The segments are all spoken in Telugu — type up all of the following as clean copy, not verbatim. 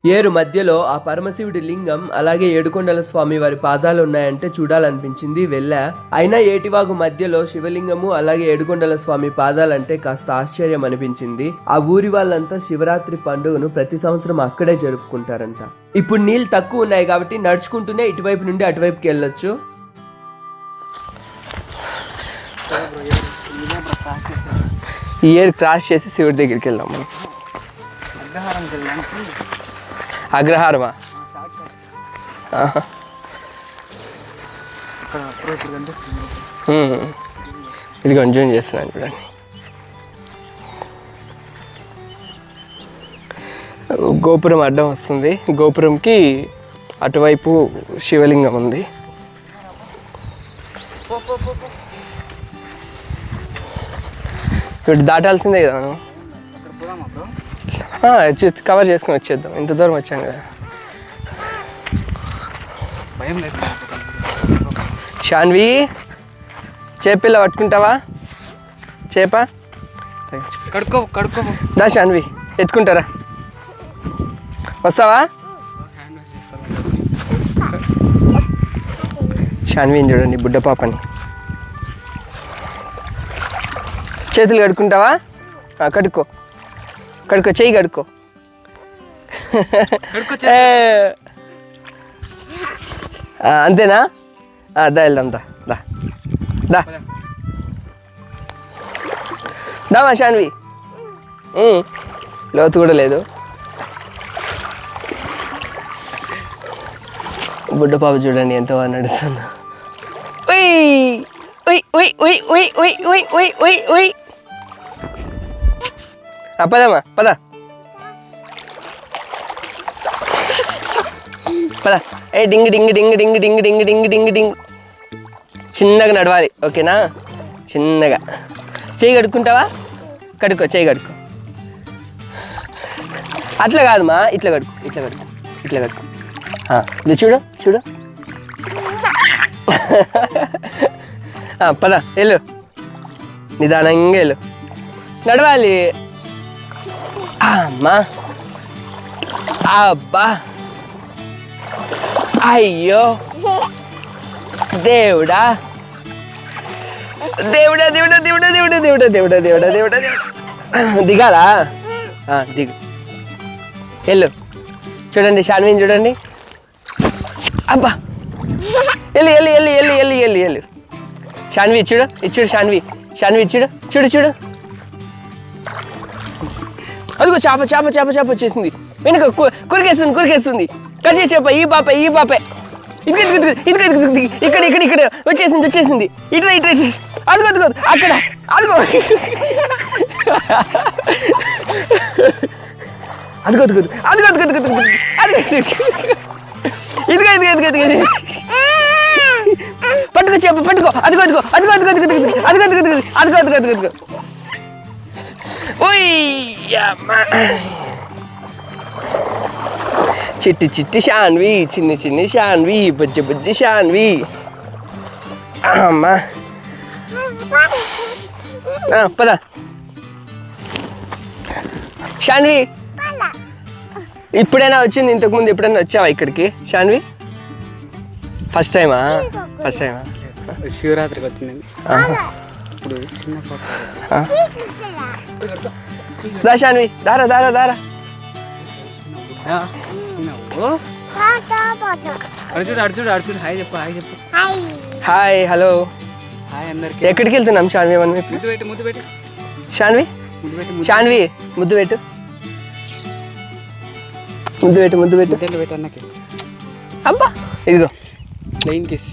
ఏరు మధ్యలో ఆ పరమశివుడి లింగం అలాగే ఏడుకొండల స్వామి వారి పాదాలు ఉన్నాయంటే చూడాలనిపించింది, వెళ్ళా. అయినా ఏటివాగు మధ్యలో శివలింగము అలాగే ఏడుకొండల స్వామి పాదాలంటే కాస్త ఆశ్చర్యం అనిపించింది. ఆ ఊరి వాళ్ళంతా శివరాత్రి పండుగను ప్రతి సంవత్సరం అక్కడే జరుపుకుంటారంట. ఇప్పుడు నీళ్ళు తక్కువ ఉన్నాయి కాబట్టి నడుచుకుంటూనే ఇటువైపు నుండి అటువైపుకి వెళ్ళొచ్చు. ఈ ఏర్ క్రాస్ చేసి శివుడి దగ్గరికి వెళ్దాం మనం. అగ్రహారమా? ఇది కొంచెం చేస్తున్నాను చూడండి. గోపురం అడ్డం వస్తుంది. గోపురంకి అటువైపు శివలింగం ఉంది. ఇప్పుడు దాటాల్సిందే కదా మనం. కవర్ చేసుకుని వచ్చేద్దాం, ఇంత దూరం వచ్చాం కదా. శాన్వి, చేపిల్ల పట్టుకుంటావా? చేప కడుక్కో కడుక్కో. దా శాన్వి, ఎత్తుకుంటారా? వస్తావా? శాన్విని చూడండి, బుడ్డ పాపని. చేతులు కడుక్కుంటావా? కడుక్కో కడుక్కో, చెయ్యి కడుక్కో. అంతేనా? దా వెళ్దాం, దా దా దా దామా శాన్వి. లోతు కూడా లేదు. బుడ్డ పాప చూడండి ఎంత బాగా నడుస్తుందో. పదమ్మా, పద పద. డింగ్ డింగ్ డింగ్ డింగ్ డింగ్ డింగ్ డింగ్ డింగ్ డింగ్. చిన్నగా నడవాలి, ఓకేనా? చిన్నగా. చెయ్యి కడుక్కుంటావా? కడుక్కో, చెయ్యి కడుక్కో. అట్లా కాదమ్మా, ఇట్లా కడుక్కో, ఇట్లా కడుక్కో, ఇట్లా కడుక్కో. ఇది చూడు చూడు. పద వెళ్ళు, నిదానంగా వెళ్ళు. నడవాలి. అమ్మా, అబ్బా, అయ్యో దేవుడా దేవుడా దేవుడా దేవుడా దేవుడా దేవుడా దేవుడా దేవుడా దేవుడా దేవుడా. దిగాలా? దిగు, వెళ్ళు. చూడండి శాన్విని చూడండి. అబ్బా, వెళ్ళి వెళ్ళి వెళ్ళి వెళ్ళి వెళ్ళి వెళ్ళి వెళ్ళి. శాన్వి ఇచ్చుడు, ఇచ్చుడు శాన్వి, శాన్వి ఇచ్చుడు, చూడు చూడు. అదిగో చేప చేప చేప చేప వచ్చేసింది. వెనుక కొరికేస్తుంది కొరికేస్తుంది. కజే చేప, ఈ పాప ఈ పాపే. ఇది ఇది ఇక్కడ ఇక్కడ ఇక్కడ వచ్చేసింది వచ్చేసింది. ఇట్లా ఇట్లా ఇట్లా. అదిగో అదిగో అక్కడ, అదిగో అదిగో అదిగో అదిగో అదిగో అదిగో అదిగో ఇదిగో ఇదిగో ఇదిగో ఇదిగో. పట్టుకో చేప, పట్టుకో. అదిగో అదిగో అదిగో అదిగో అదిగో అదిగో అదిగో అదిగో అదిగో అదిగో అదిగో అదిగో. చిట్టి చిట్టి శాన్వి, చిన్ని చిన్ని శాన్వి, బుజ్జి బుజ్జి శాన్వి. అమ్మా, పద శాన్వి. ఇప్పుడైనా వచ్చింది? ఇంతకుముందు ఎప్పుడైనా వచ్చావా ఇక్కడికి శాన్వి? ఫస్ట్ టైమా? ఫస్ట్ టైమా? శివరాత్రికి వచ్చిందండి. దా శాన్వి, దారా దారా దారా. అర్జున్ అర్జున్ అర్జున్ హాయ్ చెప్పు, హాయ్ చెప్పు. హాయ్, హలో, హాయ్ అందరికి. ఎక్కడికి వెళ్తున్నాం శాన్వి? మనం ముద్దు పెట్టు, ముద్దు పెట్టు శాన్వి, శాన్వి ముద్దు పెట్టు, ముద్దు పెట్టు, ముద్దు పెట్టు పెట్టు అన్నకి. అబ్బా, ఇదిగో ప్లెయిన్ కిస్.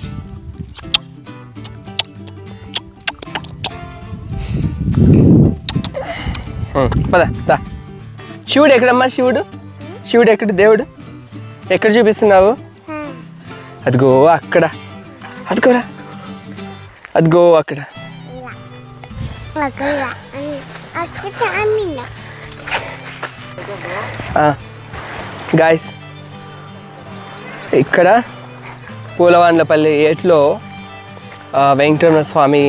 పద దా. శివుడు ఎక్కడమ్మా? శివుడు, శివుడు ఎక్కడ? దేవుడు ఎక్కడ చూపిస్తున్నావు? అదిగో అక్కడ, అదిగోరా, అదిగో అక్కడ. గాయస్, ఇక్కడ పూలవాండ్లపల్లి ఏట్లో వెంకటరమణ స్వామి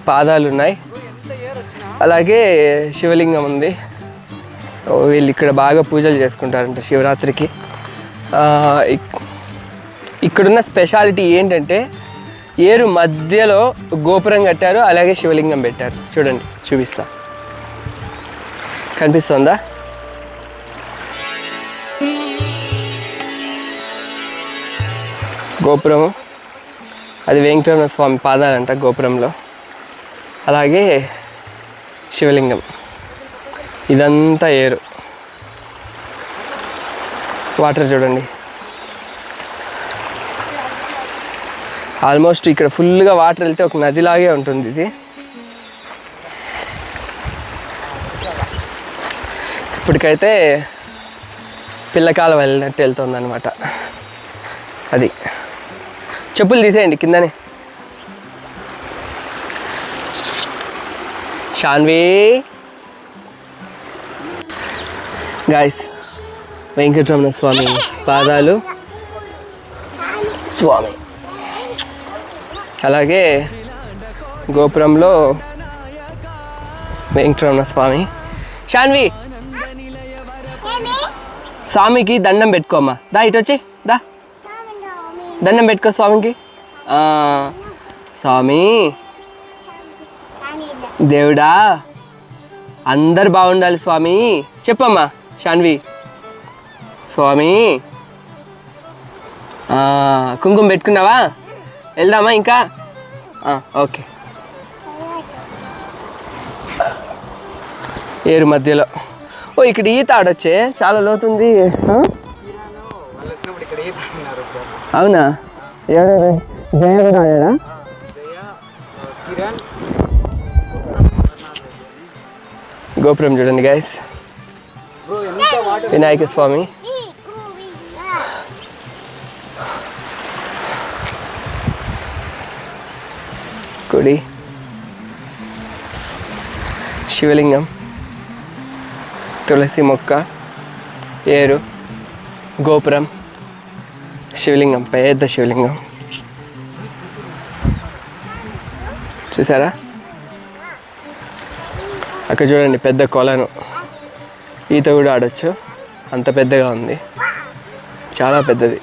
పాదాలు ఉన్నాయి, అలాగే శివలింగం ఉంది. వీళ్ళు ఇక్కడ బాగా పూజలు చేసుకుంటారంట శివరాత్రికి. ఇక్కడున్న స్పెషాలిటీ ఏంటంటే ఏరు మధ్యలో గోపురం కట్టారు, అలాగే శివలింగం పెట్టారు. చూడండి, చూపిస్తా. కనిపిస్తుందా? గోపురము అది వెంకటరమణ స్వామి పాదాలంట గోపురంలో, అలాగే శివలింగం. ఇదంతా ఏరు. వాటర్ చూడండి, ఆల్మోస్ట్ ఇక్కడ ఫుల్గా వాటర్ వెళ్తే ఒక నదిలాగే ఉంటుంది ఇది. ఇప్పటికైతే పిల్లకాలం వెళ్ళినట్టు వెళ్తుంది అనమాట. అది చెప్పులు తీసేయండి కిందనే. షాన్వి గాయస్, వెంకటరమణ స్వామి పాదాలు, స్వామి అలాగే గోపురంలో వెంకటరమణ స్వామి. షాన్వి, స్వామికి దండం పెట్టుకోమ్మా. దా ఇటు వచ్చి దా, దండం పెట్టుకో స్వామికి. స్వామి దేవుడా అందరు బాగుండాలి స్వామి చెప్పమ్మా. షాన్వి, స్వామి కుంకుమ పెట్టుకున్నావా? వెళ్దామా ఇంకా? ఓకే. ఏరు మధ్యలో. ఓ ఇక్కడ ఈత ఆడొచ్చే, చాలా లోతుంది. అవునా? జయ గోపురం చూడండి గైస్, వినాయక స్వామి. గుడి, శివలింగం, తులసి మొక్క, ఏరు, గోపురం, శివలింగం, పెద్ద శివలింగం. చూసారా? అక్కడ చూడండి పెద్ద కొలను, ఈత కూడా ఆడొచ్చు, అంత పెద్దగా ఉంది, చాలా పెద్దది.